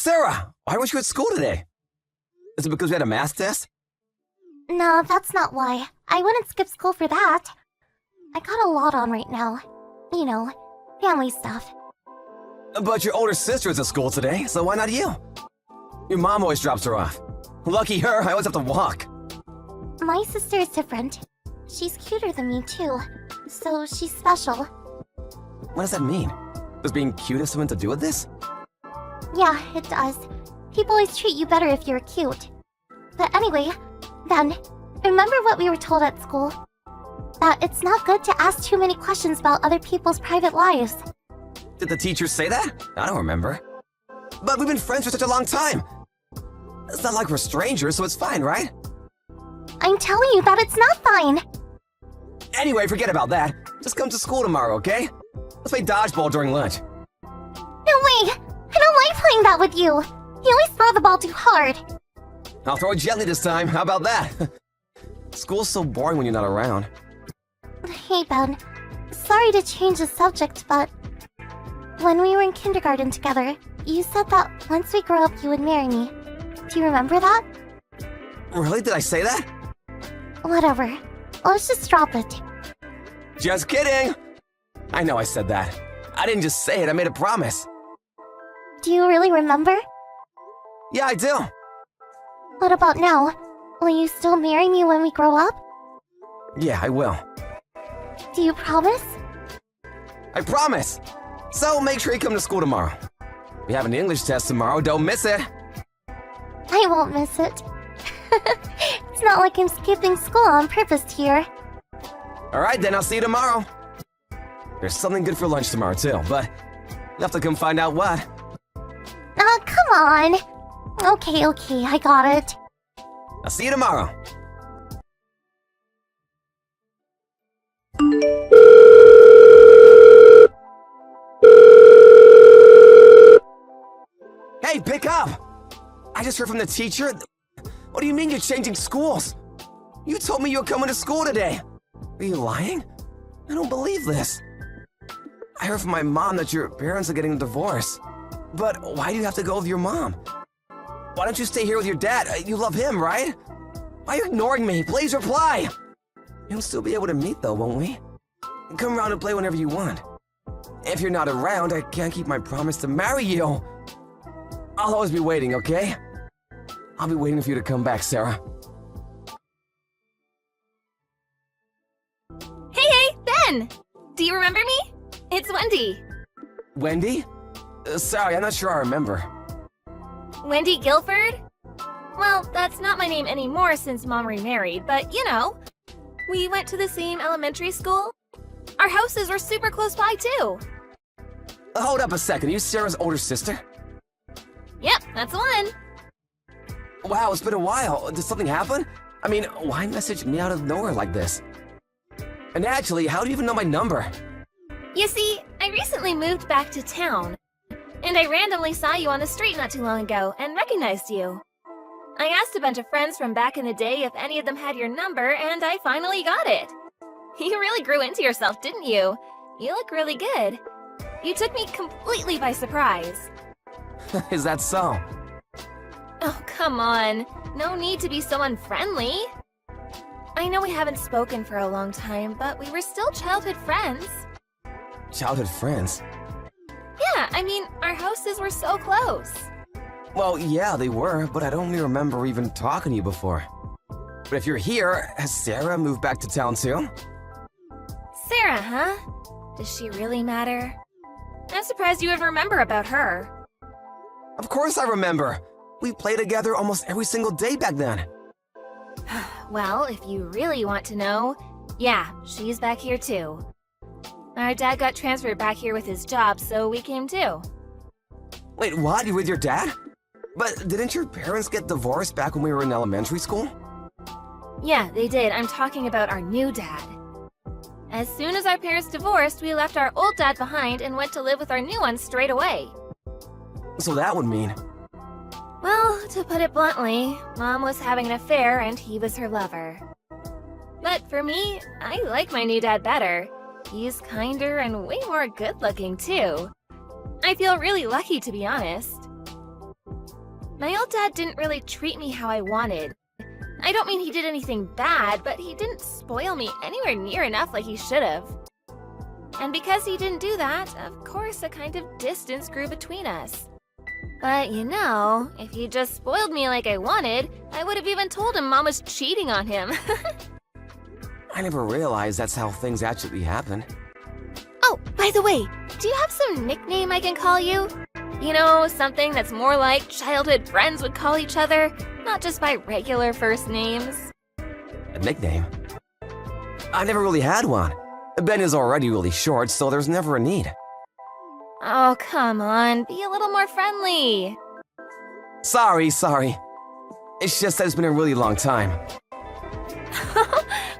Sarah, why weren't you at school today? Is it because we had a math test? No, that's not why. I wouldn't skip school for that. I got a lot on right now. You know, family stuff. But your older sister is at school today, so why not you? Your mom always drops her off. Lucky her, I always have to walk. My sister is different. She's cuter than me, too. So she's special. What does that mean? Does being cute have something to do with this? Yeah, it does. People always treat you better if you're cute. But anyway, then, remember what we were told at school? That it's not good to ask too many questions about other people's private lives. Did the teacher say that? I don't remember. But we've been friends for such a long time. It's not like we're strangers, so it's fine, right? I'm telling you that it's not fine. Anyway, forget about that. Just come to school tomorrow, okay? Let's play dodgeball during lunch. No way! I don't like playing that with you. You always throw the ball too hard. I'll throw it gently this time. How about that? School's so boring when you're not around. Hey, Ben. Sorry to change the subject, but when we were in kindergarten together, you said that once we grow up, you would marry me. Do you remember that? Really? Did I say that? Whatever. Let's just drop it. Just kidding! I know I said that. I didn't just say it, I made a promise. Do you really remember? Yeah, I do. What about now? Will you still marry me when we grow up? Yeah, I will. Do you promise? I promise! So make sure you come to school tomorrow. We have an English test tomorrow, don't miss it! I won't miss it. It's not like I'm skipping school on purpose here. Alright then, I'll see you tomorrow. There's something good for lunch tomorrow too, but you'll have to come find out what. Oh, come on. Okay, I got it. I'll see you tomorrow. Hey, pick up! I just heard from the teacher. What do you mean you're changing schools? You told me you were coming to school today. Are you lying? I don't believe this. I heard from my mom that your parents are getting a divorce. But why do you have to go with your mom? Why don't you stay here with your dad? You love him, right? Why are you ignoring me? Please reply! We'll still be able to meet though, won't we? Come around and play whenever you want. If you're not around, I can't keep my promise to marry you. I'll always be waiting, okay? I'll be waiting for you to come back, Sarah. Hey, Ben! Do you remember me? It's Wendy. Wendy? Sorry, I'm not sure I remember. Wendy Guilford? Well, that's not my name anymore since Mom remarried, but you know. We went to the same elementary school. Our houses were super close by, too. Hold up a second, are you Sarah's older sister? Yep, that's the one. Wow, it's been a while. Did something happen? I mean, why message me out of nowhere like this? And actually, how do you even know my number? You see, I recently moved back to town, and I randomly saw you on the street not too long ago and recognized you. I asked a bunch of friends from back in the day if any of them had your number, and I finally got it. You really grew into yourself, didn't you? You look really good. You took me completely by surprise. Is that so? Oh, come on. No need to be so unfriendly. I know we haven't spoken for a long time, but we were still childhood friends. Childhood friends? Yeah, I mean, our houses were so close. Well, yeah, they were, but I don't really remember even talking to you before. But if you're here, has Sarah moved back to town too? Sarah, huh? Does she really matter? I'm surprised you would remember about her. Of course I remember. We played together almost every single day back then. Well, if you really want to know, yeah, she's back here too. Our dad got transferred back here with his job, so we came too. Wait, what? You with your dad? But didn't your parents get divorced back when we were in elementary school? Yeah, they did. I'm talking about our new dad. As soon as our parents divorced, we left our old dad behind and went to live with our new one straight away. So that would mean... Well, to put it bluntly, Mom was having an affair and he was her lover. But for me, I like my new dad better. He's kinder and way more good-looking, too. I feel really lucky, to be honest. My old dad didn't really treat me how I wanted. I don't mean he did anything bad, but he didn't spoil me anywhere near enough like he should have. And because he didn't do that, of course a kind of distance grew between us. But you know, if he just spoiled me like I wanted, I would have even told him Mom was cheating on him. I never realized that's how things actually happen. Oh, by the way, do you have some nickname I can call you? You know, something that's more like childhood friends would call each other, not just by regular first names. A nickname? I never really had one. Ben is already really short, so there's never a need. Oh, come on, be a little more friendly. Sorry. It's just that it's been a really long time.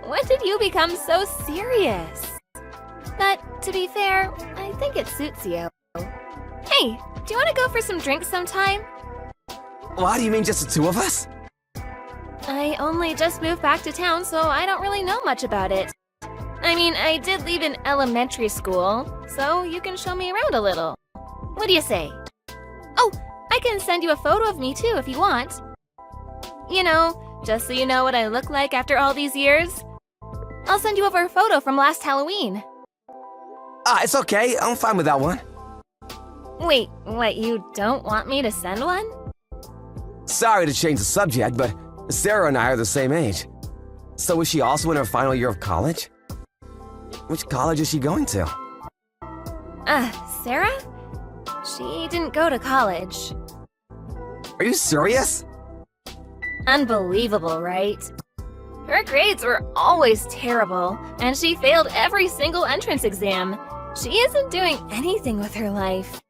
When did you become so serious? But to be fair, I think it suits you. Hey, do you want to go for some drinks sometime? Why do you mean just the two of us? I only just moved back to town, so I don't really know much about it. I mean, I did leave in elementary school, so you can show me around a little. What do you say? Oh, I can send you a photo of me too if you want. You know, just so you know what I look like after all these years. I'll send you over a photo from last Halloween. It's okay. I'm fine with that one. Wait, what, you don't want me to send one? Sorry to change the subject, but Sarah and I are the same age. So is she also in her final year of college? Which college is she going to? Sarah? She didn't go to college. Are you serious? Unbelievable, right? Her grades were always terrible, and she failed every single entrance exam. She isn't doing anything with her life.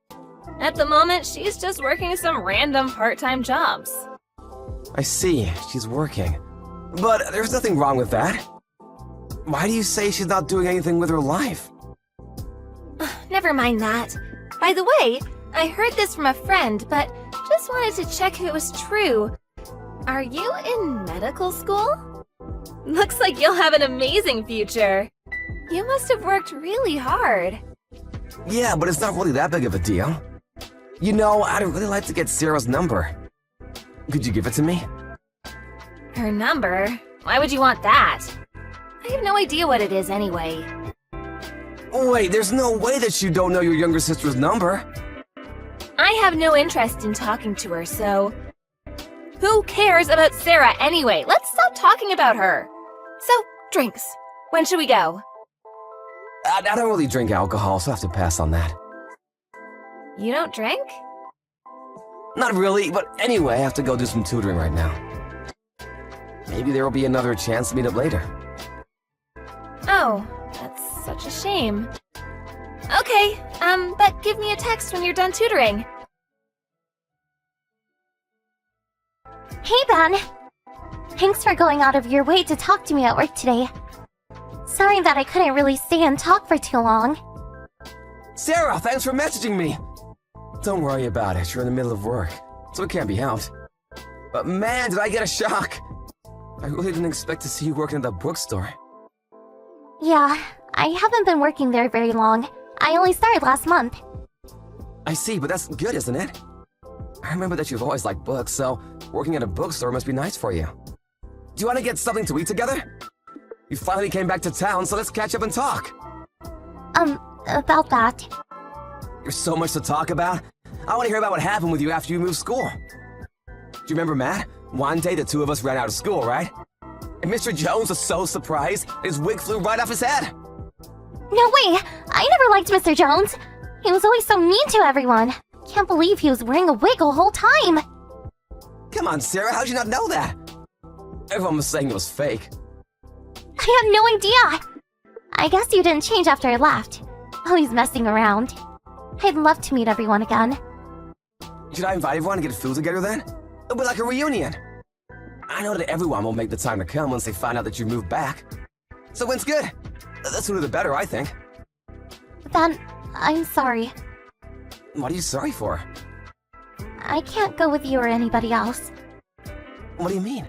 At the moment, she's just working some random part-time jobs. I see, she's working. But there's nothing wrong with that. Why do you say she's not doing anything with her life? Never mind that. By the way, I heard this from a friend, but just wanted to check if it was true. Are you in medical school? Looks like you'll have an amazing future. You must have worked really hard. Yeah, but it's not really that big of a deal. You know, I'd really like to get Sarah's number. Could you give it to me? Her number? Why would you want that? I have no idea what it is anyway. Wait, there's no way that you don't know your younger sister's number. I have no interest in talking to her, so... Who cares about Sarah anyway? Let's stop talking about her. So, drinks. When should we go? I don't really drink alcohol, so I have to pass on that. You don't drink? Not really, but anyway, I have to go do some tutoring right now. Maybe there will be another chance to meet up later. Oh, that's such a shame. Okay, but give me a text when you're done tutoring. Hey, Ben! Thanks for going out of your way to talk to me at work today. Sorry that I couldn't really stay and talk for too long. Sarah, thanks for messaging me! Don't worry about it, you're in the middle of work, so it can't be helped. But man, did I get a shock! I really didn't expect to see you working at the bookstore. Yeah, I haven't been working there very long. I only started last month. I see, but that's good, isn't it? I remember that you've always liked books, so working at a bookstore must be nice for you. Do you want to get something to eat together? You finally came back to town, so let's catch up and talk. About that. There's so much to talk about. I want to hear about what happened with you after you moved school. Do you remember Matt? One day the two of us ran out of school, right? And Mr. Jones was so surprised, his wig flew right off his head. No way! I never liked Mr. Jones! He was always so mean to everyone. Can't believe he was wearing a wig the whole time! Come on, Sarah, how'd you not know that? Everyone was saying it was fake. I have no idea! I guess you didn't change after I left. Always messing around. I'd love to meet everyone again. Should I invite everyone to get food together then? It'll be like a reunion. I know that everyone will make the time to come once they find out that you moved back. So when's good? The sooner the better, I think. Then, I'm sorry. What are you sorry for? I can't go with you or anybody else. What do you mean?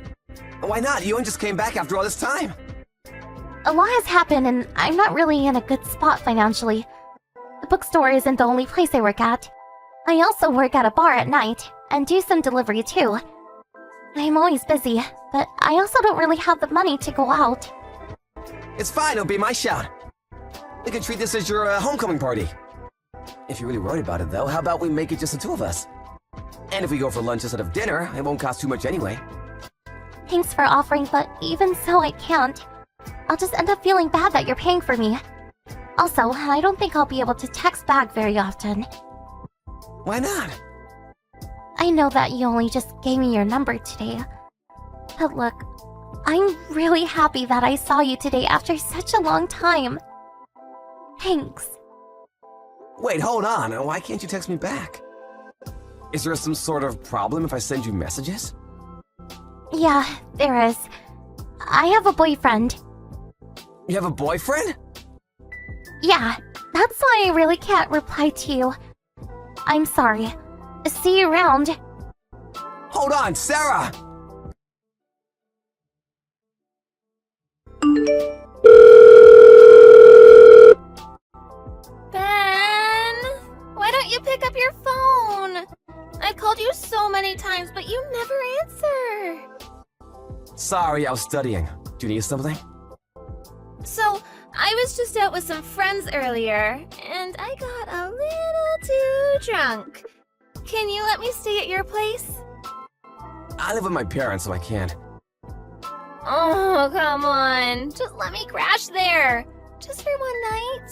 Why not? You only just came back after all this time. A lot has happened and I'm not really in a good spot financially. The bookstore isn't the only place I work at. I also work at a bar at night, and do some delivery too. I'm always busy, but I also don't really have the money to go out. It's fine, it'll be my shout. We could treat this as your homecoming party. If you're really worried about it, though, how about we make it just the two of us? And if we go for lunch instead of dinner, it won't cost too much anyway. Thanks for offering, but even so, I can't. I'll just end up feeling bad that you're paying for me. Also, I don't think I'll be able to text back very often. Why not? I know that you only just gave me your number today. But look, I'm really happy that I saw you today after such a long time. Thanks. Wait, hold on. Why can't you text me back? Is there some sort of problem if I send you messages? Yeah, there is. I have a boyfriend. You have a boyfriend? Yeah, that's why I really can't reply to you. I'm sorry. See you around. Hold on, Sarah! Ben! Why don't you pick up your phone? I called you so many times, but you never answer. Sorry, I was studying. Do you need something? So, I was just out with some friends earlier, and I got a little too drunk. Can you let me stay at your place? I live with my parents, so I can't. Oh, come on. Just let me crash there. Just for one night.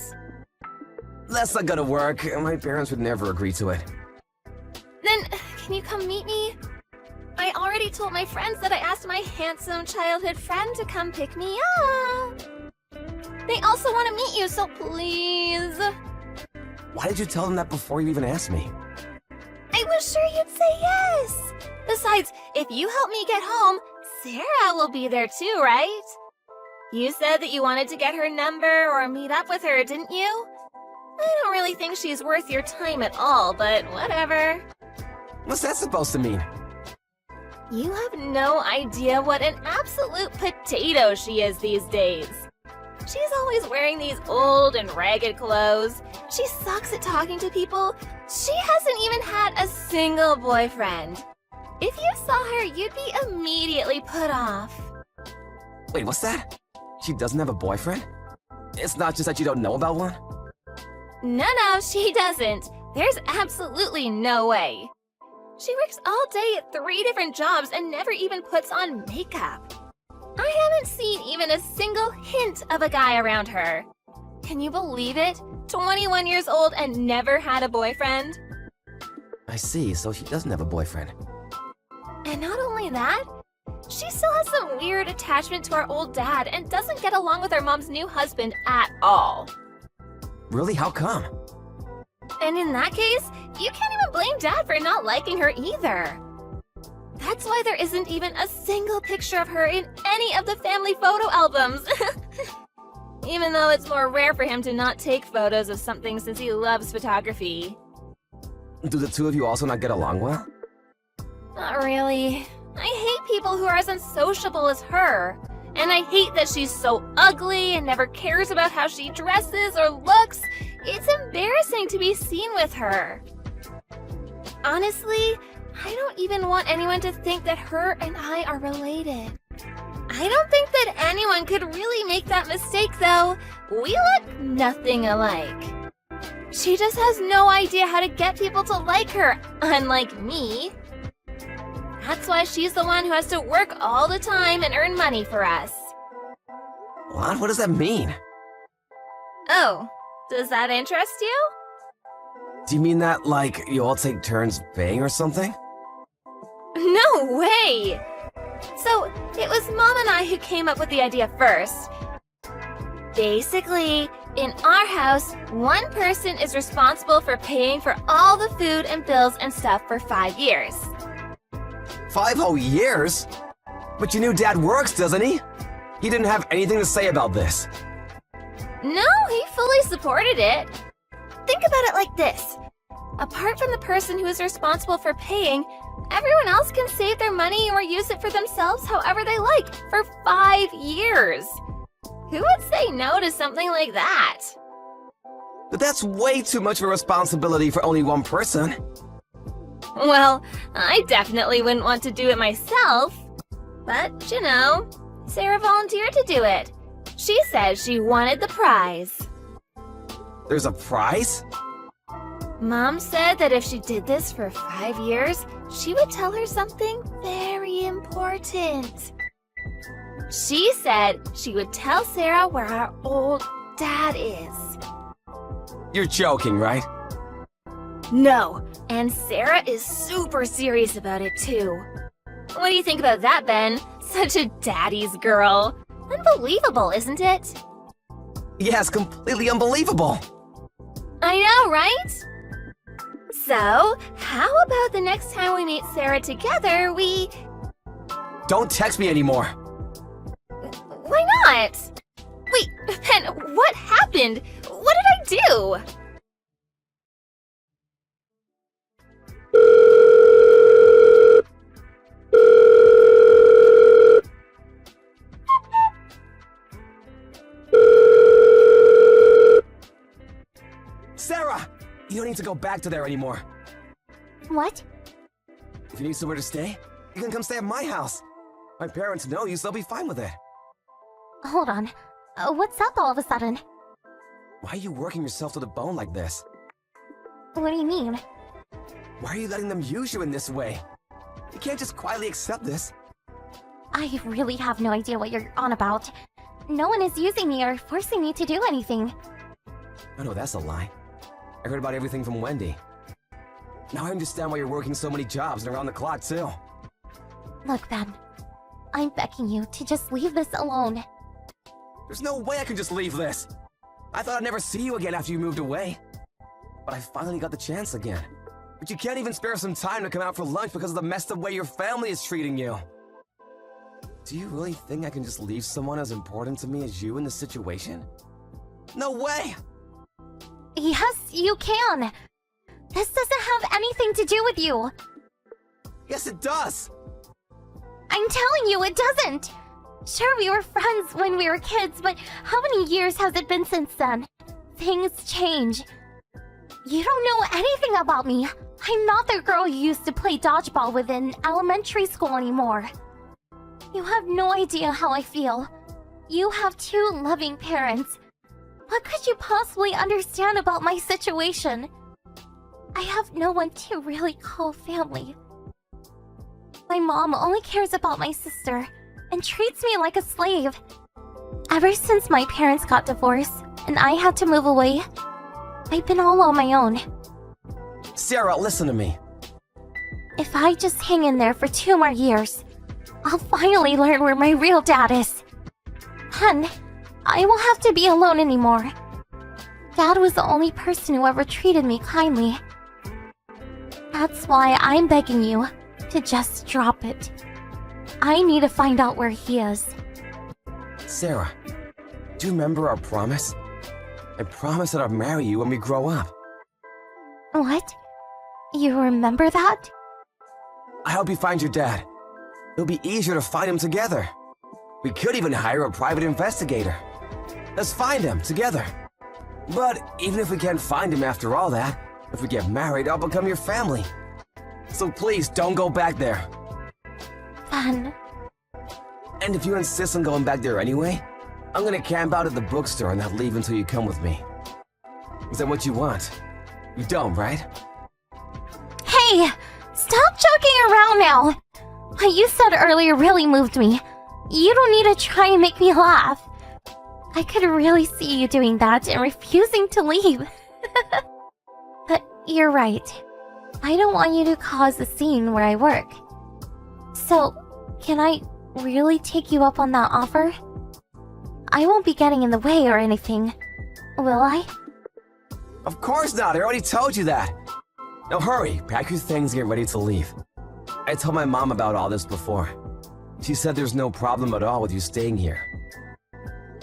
That's not gonna work. My parents would never agree to it. Then, can you come meet me? I already told my friends that I asked my handsome childhood friend to come pick me up. They also want to meet you, so please. Why did you tell them that before you even asked me? I was sure you'd say yes. Besides, if you help me get home, Sarah will be there too, right? You said that you wanted to get her number or meet up with her, didn't you? I don't really think she's worth your time at all, but whatever. What's that supposed to mean? You have no idea what an absolute potato she is these days. She's always wearing these old and ragged clothes. She sucks at talking to people. She hasn't even had a single boyfriend. If you saw her, you'd be immediately put off. Wait, what's that? She doesn't have a boyfriend? It's not just that you don't know about one? No, she doesn't. There's absolutely no way. She works all day at 3 different jobs and never even puts on makeup. I haven't seen even a single hint of a guy around her. Can you believe it? 21 years old and never had a boyfriend? I see, so she doesn't have a boyfriend. And not only that, she still has some weird attachment to our old dad and doesn't get along with our mom's new husband at all. Really? How come? And in that case, you can't even blame Dad for not liking her either. That's why there isn't even a single picture of her in any of the family photo albums. Even though it's more rare for him to not take photos of something since he loves photography. Do the two of you also not get along well? Not really. I hate people who are as unsociable as her. And I hate that she's so ugly and never cares about how she dresses or looks. It's embarrassing to be seen with her. Honestly, I don't even want anyone to think that her and I are related. I don't think that anyone could really make that mistake, though. We look nothing alike. She just has no idea how to get people to like her, unlike me. That's why she's the one who has to work all the time and earn money for us. What? What does that mean? Oh, does that interest you? Do you mean that, like, you all take turns paying or something? No way! So, it was Mom and I who came up with the idea first. Basically, in our house, one person is responsible for paying for all the food and bills and stuff for 5 years. 5 whole years? But your new dad works, doesn't he? He didn't have anything to say about this. No, he fully supported it. Think about it like this. Apart from the person who is responsible for paying, everyone else can save their money or use it for themselves however they like for 5 years. Who would say no to something like that? But that's way too much of a responsibility for only one person. Well, I definitely wouldn't want to do it myself. But, you know, Sarah volunteered to do it. She said she wanted the prize. There's a prize? Mom said that if she did this for 5 years, she would tell her something very important. She said she would tell Sarah where our old dad is. You're joking, right? No, and Sarah is super serious about it too. What do you think about that, Ben? Such a daddy's girl. Unbelievable, isn't it? Yes, completely unbelievable. I know, right? So, how about the next time we meet Sarah together, we... Don't text me anymore. Why not? Wait, Ben, what happened? What did I do? Sarah! You don't need to go back to there anymore. What? If you need somewhere to stay, you can come stay at my house. My parents know you, so they'll be fine with it. Hold on. What's up all of a sudden? Why are you working yourself to the bone like this? What do you mean? Why are you letting them use you in this way? You can't just quietly accept this. I really have no idea what you're on about. No one is using me or forcing me to do anything. I know that's a lie. I heard about everything from Wendy. Now I understand why you're working so many jobs and around the clock too. Look, Ben. I'm begging you to just leave this alone. There's no way I can just leave this. I thought I'd never see you again after you moved away. But I finally got the chance again. But you can't even spare some time to come out for lunch because of the messed up way your family is treating you. Do you really think I can just leave someone as important to me as you in this situation? No way! Yes, you can. This doesn't have anything to do with you. Yes, it does! I'm telling you, it doesn't. Sure, we were friends when we were kids, but how many years has it been since then? Things change. You don't know anything about me. I'm not the girl you used to play dodgeball with in elementary school anymore. You have no idea how I feel. You have 2 loving parents. What could you possibly understand about my situation? I have no one to really call family. My mom only cares about my sister and treats me like a slave. Ever since my parents got divorced and I had to move away, I've been all on my own. Sarah, listen to me. If I just hang in there for 2 more years, I'll finally learn where my real dad is. Then, I won't have to be alone anymore. Dad was the only person who ever treated me kindly. That's why I'm begging you to just drop it. I need to find out where he is. Sarah, do you remember our promise? I promised that I'd marry you when we grow up. What? You remember that? I hope you find your dad. It'll be easier to find him together. We could even hire a private investigator. Let's find him together. But even if we can't find him after all that, if we get married, I'll become your family. So please don't go back there. Then, And if you insist on going back there anyway, I'm gonna camp out at the bookstore and not leave until you come with me. Is that what you want? You don't, right? hey! Stop joking around now! What you said earlier really moved me. You don't need to try and make me laugh. I could really see you doing that and refusing to leave. But you're right. I don't want you to cause a scene where I work. So, can I really take you up on that offer? I won't be getting in the way or anything, will I? Of course not, I already told you that. Now hurry, pack your things and get ready to leave. I told my mom about all this before. She said there's no problem at all with you staying here.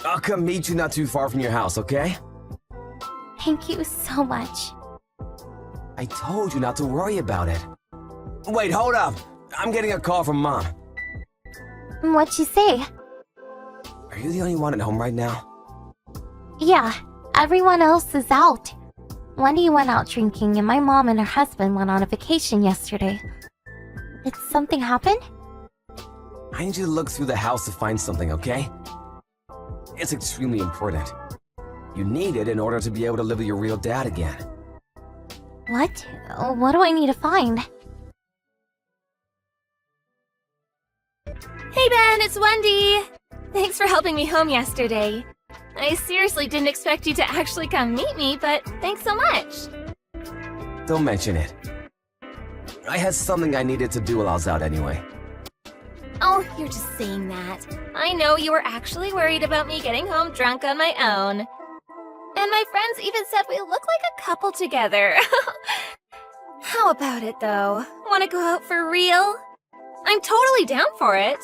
I'll come meet you not too far from your house, okay? Thank you so much. I told you not to worry about it. Wait, hold up. I'm getting a call from Mom. What'd you say? Are you the only one at home right now? Yeah, everyone else is out. Wendy went out drinking and my mom and her husband went on a vacation yesterday. Did something happen? I need you to look through the house to find something, okay? It's extremely important. You need it in order to be able to live with your real dad again. What? What do I need to find? Hey Ben, it's Wendy! Thanks for helping me home yesterday. I seriously didn't expect you to actually come meet me, but thanks so much. Don't mention it. I had something I needed to do while I was out anyway. Oh, you're just saying that. I know you were actually worried about me getting home drunk on my own. And my friends even said we look like a couple together. How about it, though? Want to go out for real? I'm totally down for it.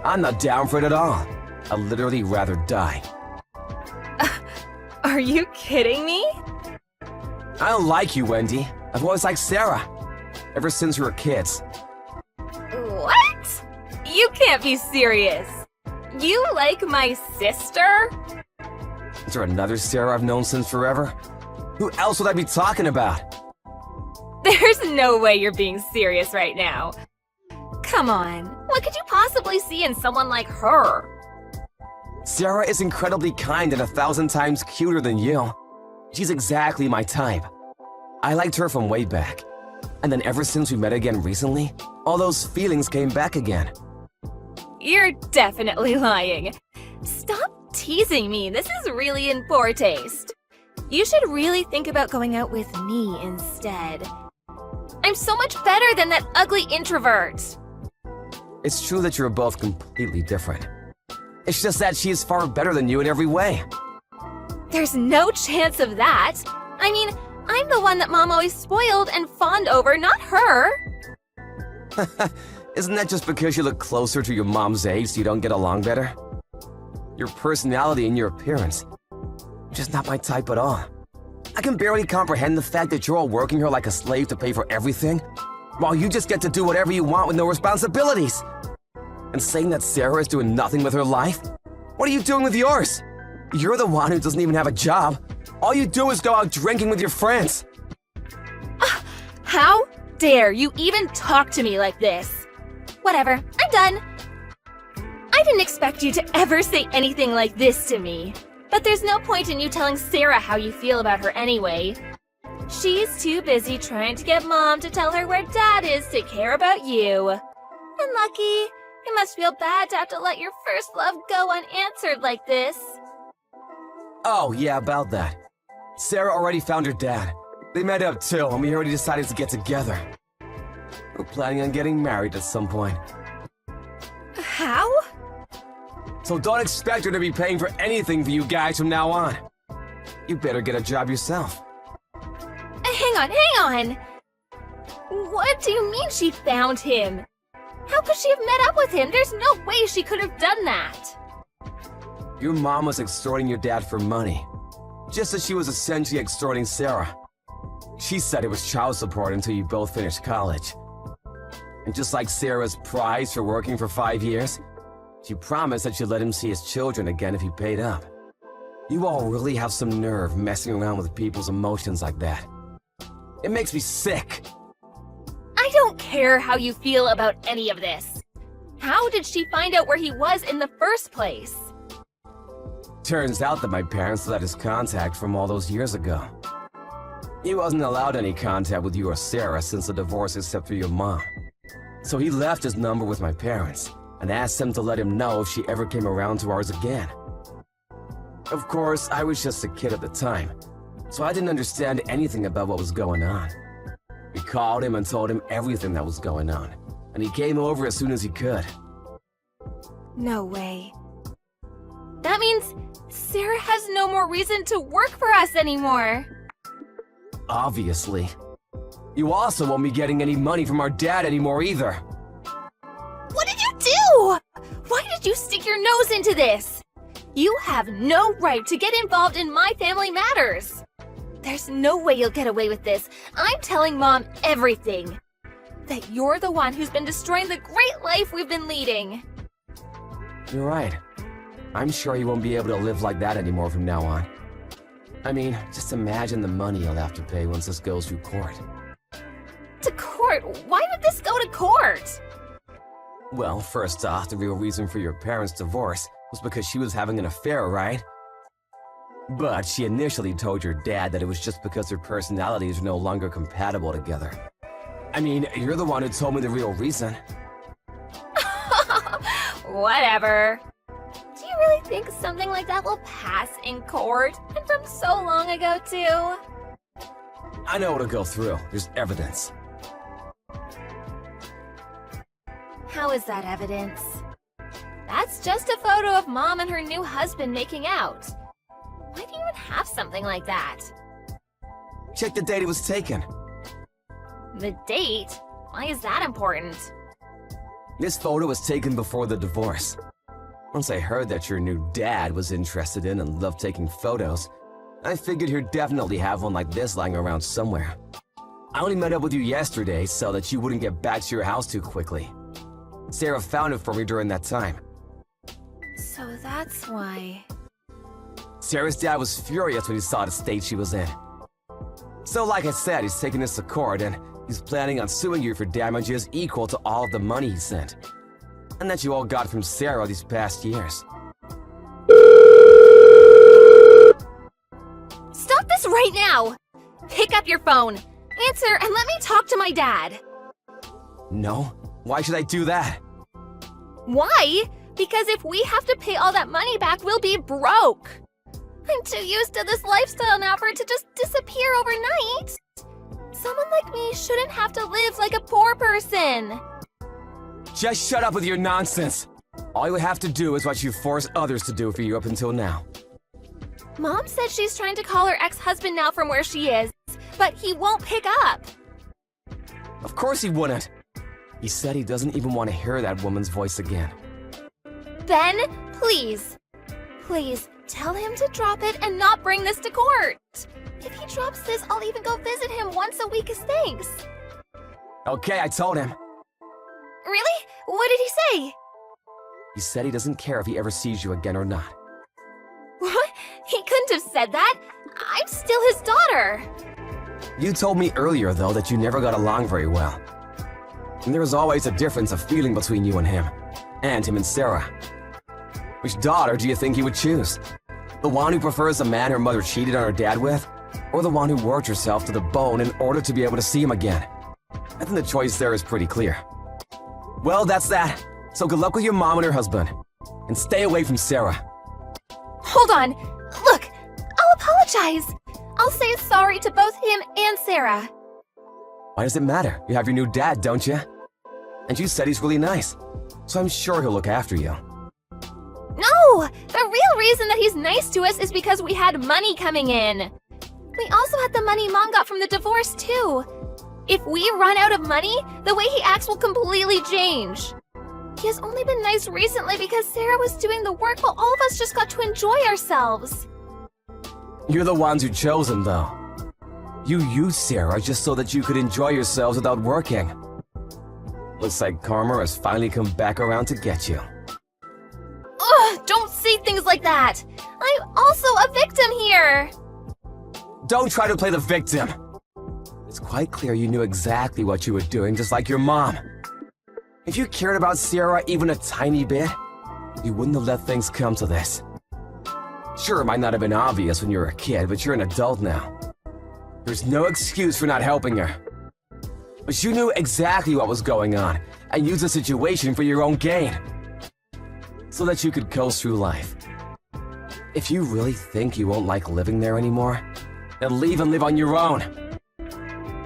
I'm not down for it at all. I'd literally rather die. Are you kidding me? I don't like you, Wendy. I've always liked Sarah. Ever since we were kids. What? You can't be serious. You like my sister? Is there another Sarah I've known since forever? Who else would I be talking about? There's no way you're being serious right now. Come on, what could you possibly see in someone like her? Sarah is incredibly kind and 1,000 times cuter than you. She's exactly my type. I liked her from way back. And then ever since we met again recently, all those feelings came back again. You're definitely lying. Stop teasing me, this is really in poor taste. You should really think about going out with me instead. I'm so much better than that ugly introvert. It's true that you're both completely different. It's just that she is far better than you in every way. There's no chance of that. I mean, I'm the one that Mom always spoiled and fawned over, not her. Isn't that just because you look closer to your mom's age so you don't get along better? Your personality and your appearance. Just not my type at all. I can barely comprehend the fact that you're all working her like a slave to pay for everything, while you just get to do whatever you want with no responsibilities. And saying that Sarah is doing nothing with her life? What are you doing with yours? You're the one who doesn't even have a job. All you do is go out drinking with your friends. How dare you even talk to me like this? Whatever, I'm done. I didn't expect you to ever say anything like this to me. But there's no point in you telling Sarah how you feel about her anyway. She's too busy trying to get Mom to tell her where Dad is to care about you. And Lucky, it must feel bad to have to let your first love go unanswered like this. Oh, yeah, about that. Sarah already found her dad. They met up too, and we already decided to get together. We're planning on getting married at some point. How? So don't expect her to be paying for anything for you guys from now on. You better get a job yourself. Hang on. What do you mean she found him? How could she have met up with him? There's no way she could have done that. Your mom was extorting your dad for money, just as she was essentially extorting Sarah. She said it was child support until you both finished college. And just like Sarah's prize for working for 5 years, she promised that she'd let him see his children again if he paid up. You all really have some nerve messing around with people's emotions like that. It makes me sick. I don't care how you feel about any of this. How did she find out where he was in the first place? Turns out that my parents let us contact from all those years ago. He wasn't allowed any contact with you or Sarah since the divorce except for your mom. So he left his number with my parents and asked them to let him know if she ever came around to ours again. Of course, I was just a kid at the time, so I didn't understand anything about what was going on. We called him and told him everything that was going on, and he came over as soon as he could. No way. That means Sarah has no more reason to work for us anymore. Obviously. You also won't be getting any money from our dad anymore either. What did you do? Why did you stick your nose into this? You have no right to get involved in my family matters. There's no way you'll get away with this. I'm telling Mom everything. That you're the one who's been destroying the great life we've been leading. You're right. I'm sure you won't be able to live like that anymore from now on. I mean, just imagine the money you'll have to pay once this goes through court. To court? Why would this go to court? Well, first off, the real reason for your parents' divorce was because she was having an affair, right? But she initially told your dad that it was just because their personalities are no longer compatible together. I mean, you're the one who told me the real reason. Whatever. Do you really think something like that will pass in court? And from so long ago, too? I know it'll go through. There's evidence. How is that evidence? That's just a photo of Mom and her new husband making out. Why do you even have something like that? Check the date it was taken. The date? Why is that important? This photo was taken before the divorce. Once I heard that your new dad was interested in and loved taking photos, I figured he'd definitely have one like this lying around somewhere. I only met up with you yesterday so that you wouldn't get back to your house too quickly. Sarah found it for me during that time. So that's why... Sarah's dad was furious when he saw the state she was in. So like I said, he's taking this to court and he's planning on suing you for damages equal to all of the money he sent. And that you all got from Sarah these past years. Stop this right now! Pick up your phone, answer, and let me talk to my dad. No? Why should I do that? Why? Because if we have to pay all that money back, we'll be broke. I'm too used to this lifestyle now for it to just disappear overnight. Someone like me shouldn't have to live like a poor person. Just shut up with your nonsense. All you have to do is what you forced others to do for you up until now. Mom said she's trying to call her ex-husband now from where she is, but he won't pick up. Of course he wouldn't. He said he doesn't even want to hear that woman's voice again. Ben, please. Please, tell him to drop it and not bring this to court. If he drops this, I'll even go visit him once a week as thanks. Okay, I told him. Really? What did he say? He said he doesn't care if he ever sees you again or not. What? He couldn't have said that. I'm still his daughter. You told me earlier, though, that you never got along very well. And there was always a difference of feeling between you and him and Sarah. Which daughter do you think he would choose? The one who prefers the man her mother cheated on her dad with? Or the one who worked herself to the bone in order to be able to see him again? I think the choice there is pretty clear. Well, that's that. So good luck with your mom and her husband. And stay away from Sarah. Hold on. Look, I'll apologize. I'll say sorry to both him and Sarah. Why does it matter? You have your new dad, don't you? And you said he's really nice. So I'm sure he'll look after you. No! The real reason that he's nice to us is because we had money coming in. We also had the money Mom got from the divorce, too. If we run out of money, the way he acts will completely change. He has only been nice recently because Sarah was doing the work while all of us just got to enjoy ourselves. You're the ones who chose him, though. You used Sarah just so that you could enjoy yourselves without working. Looks like karma has finally come back around to get you. Ugh, don't say things like that! I'm also a victim here! Don't try to play the victim! It's quite clear you knew exactly what you were doing, just like your mom. If you cared about Sarah even a tiny bit, you wouldn't have let things come to this. Sure, it might not have been obvious when you were a kid, but you're an adult now. There's no excuse for not helping her. But you knew exactly what was going on, and used the situation for your own gain. So that you could coast through life. If you really think you won't like living there anymore, then leave and live on your own.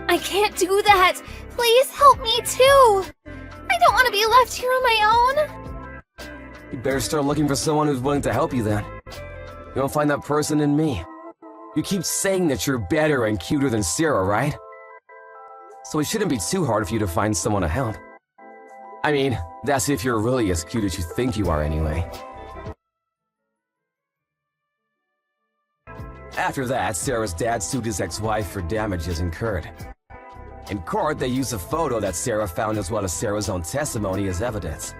I can't do that! Please help me too! I don't want to be left here on my own! You better start looking for someone who's willing to help you then. You'll find that person in me. You keep saying that you're better and cuter than Sarah, right? So it shouldn't be too hard for you to find someone to help. I mean, that's if you're really as cute as you think you are anyway. After that, Sarah's dad sued his ex-wife for damages incurred. In court, they used a photo that Sarah found as well as Sarah's own testimony as evidence.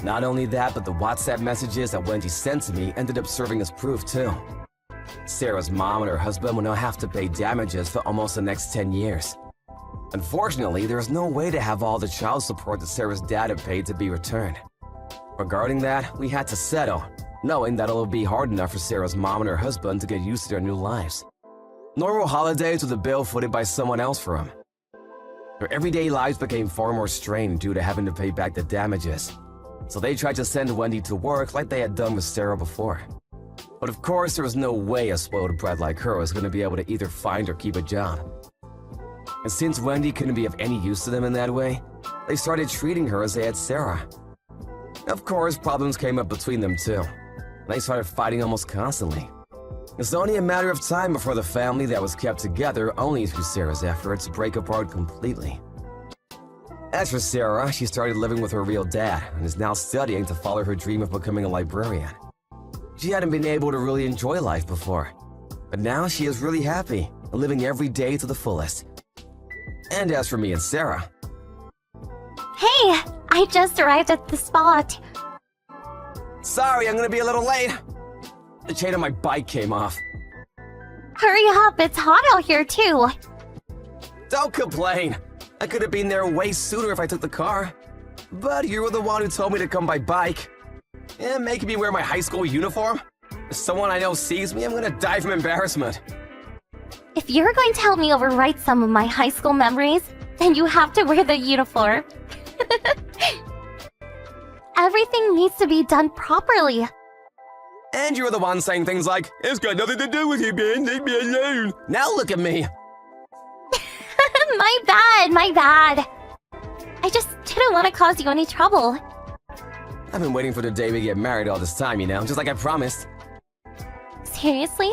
Not only that, but the WhatsApp messages that Wendy sent to me ended up serving as proof too. Sarah's mom and her husband will now have to pay damages for almost the next 10 years. Unfortunately, there is no way to have all the child support that Sarah's dad had paid to be returned. Regarding that, we had to settle, knowing that it'll be hard enough for Sarah's mom and her husband to get used to their new lives. Normal holidays with a bill footed by someone else for them. Their everyday lives became far more strained due to having to pay back the damages. So they tried to send Wendy to work like they had done with Sarah before. But of course, there was no way a spoiled brat like her was going to be able to either find or keep a job. And since Wendy couldn't be of any use to them in that way, they started treating her as they had Sarah. Of course, problems came up between them too. They started fighting almost constantly. It's only a matter of time before the family that was kept together only through Sarah's efforts break apart completely. As for Sarah, she started living with her real dad and is now studying to follow her dream of becoming a librarian. She hadn't been able to really enjoy life before, but now she is really happy and living every day to the fullest. And as for me and Sarah... Hey, I just arrived at the spot. Sorry, I'm gonna be a little late. The chain on my bike came off. Hurry up, it's hot out here too. Don't complain. I could have been there way sooner if I took the car. But you were the one who told me to come by bike. And making me wear my high school uniform? If someone I know sees me, I'm gonna die from embarrassment. If you're going to help me overwrite some of my high school memories, then you have to wear the uniform. Everything needs to be done properly. And you were the one saying things like, "It's got nothing to do with you, Ben, leave me alone." Now look at me. My bad. I just didn't want to cause you any trouble. I've been waiting for the day we get married all this time, you know, just like I promised. Seriously?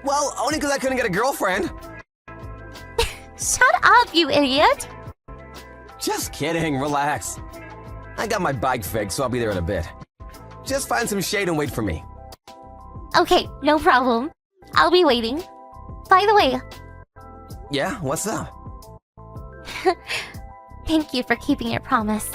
Well, only because I couldn't get a girlfriend. Shut up, you idiot. Just kidding, relax. I got my bike fixed, so I'll be there in a bit. Just find some shade and wait for me. Okay, no problem. I'll be waiting. By the way... Yeah, what's up? Thank you for keeping your promise.